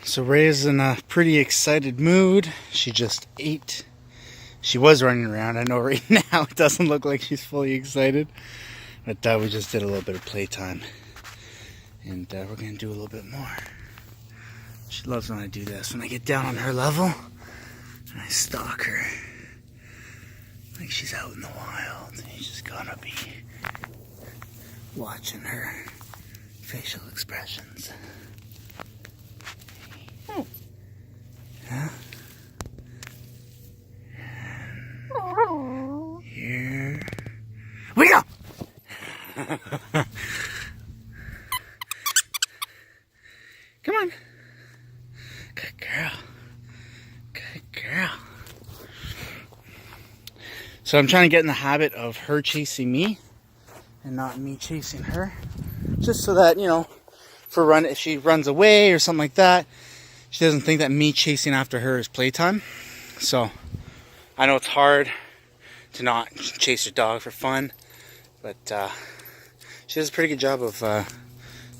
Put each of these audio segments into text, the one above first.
So Rhea's in a pretty excited mood. She just ate. She was running around. I know right now it doesn't look like she's fully excited. But we just did a little bit of playtime. And we're going to do a little bit more. She loves when I do this. When I get down on her level, and I stalk her. Like she's out in the wild. You just gotta be watching her facial expressions. Yeah. Here we go. Come on. Good girl. Good girl. So I'm trying to get in the habit of her chasing me and not me chasing her. Just so that, you know, if she runs away or something like that, she doesn't think that me chasing after her is playtime. So I know it's hard to not chase your dog for fun, but she does a pretty good job of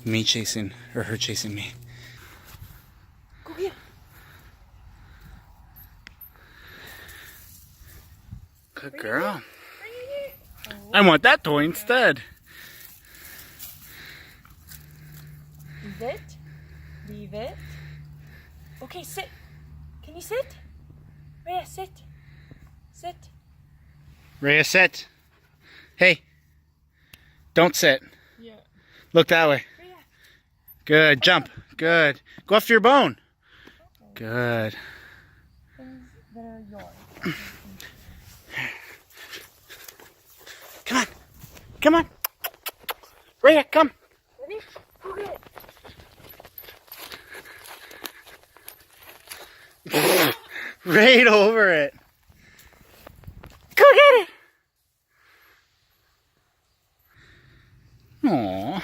me chasing, or her chasing me. Go here. Good girl. I want that toy instead. Leave it. Leave it. Okay, sit. Can you sit? Rhea, sit. Sit. Rhea, sit. Hey. Don't sit. Yeah. Look that way. Rhea. Good. Jump. Good. Go after your bone. Okay. Good. Things that are yours. Come on. Come on. Rhea, come. Ready? Go get it. Right over it. Go get it. Aww.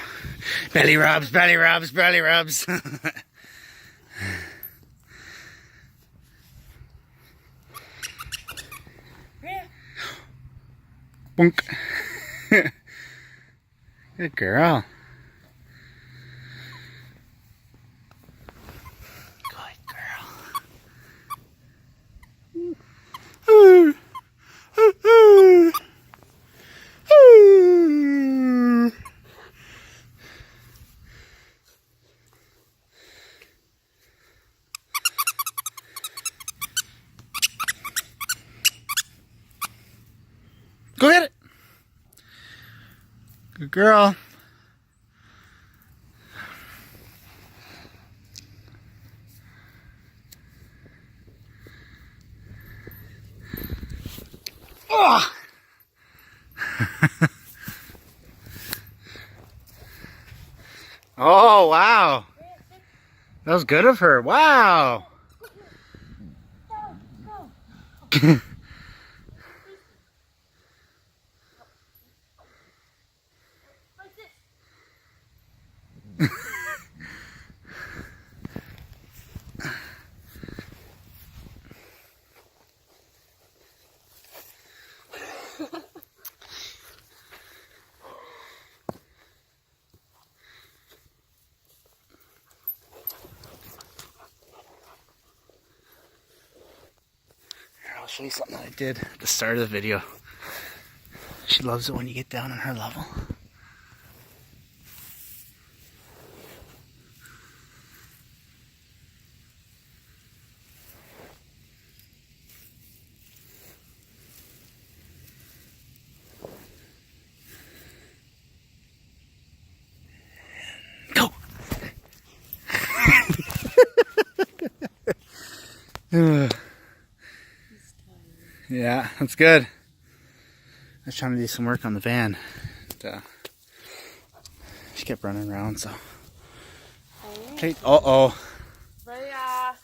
Belly rubs, belly rubs, belly rubs. Rhea. Boink. Good girl. Good girl. Go get it. Good girl. Oh. Oh, wow. That was good of her. Wow. Go. I'll show you something that I did at the start of the video. She loves it when you get down on her level. Go! Yeah, that's good. I was trying to do some work on the van. And, she kept running around, so. Okay. Uh-oh. Rhea.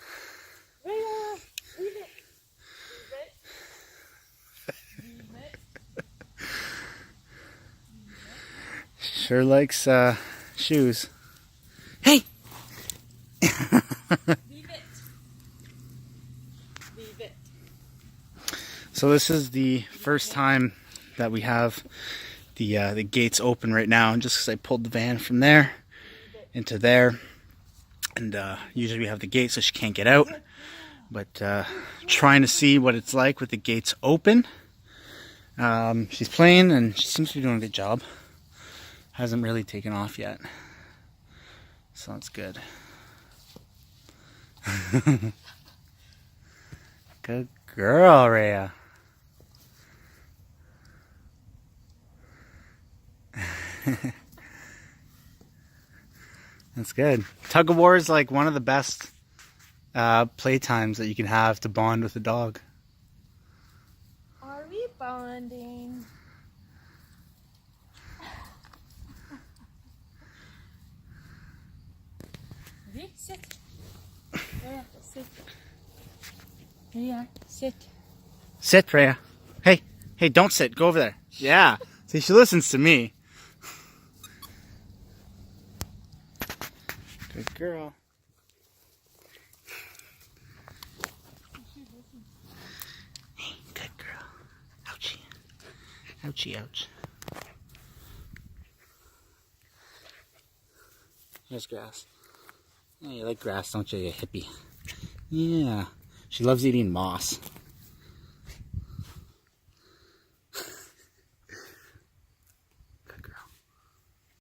Rhea. Leave it. Leave it. Leave it. Sure likes shoes. Hey! Leave it. Leave it. So this is the first time that we have the gates open right now, and just because I pulled the van from there into there, And usually we have the gate so she can't get out. But trying to see what it's like with the gates open. She's playing and she seems to be doing a good job. Hasn't really taken off yet. So that's good. Good girl, Rhea. That's good. Tug of war is like one of the best playtimes that you can have to bond with a dog. Are we bonding? Ready? Sit. Rhea, sit. Rhea, sit. Sit, Rhea. Hey, hey, don't sit. Go over there. Yeah. See, she listens to me. Good girl. Hey, good girl. Ouchie. Ouchie, ouch. Here's grass. Yeah, you like grass, don't you, you hippie? Yeah. She loves eating moss.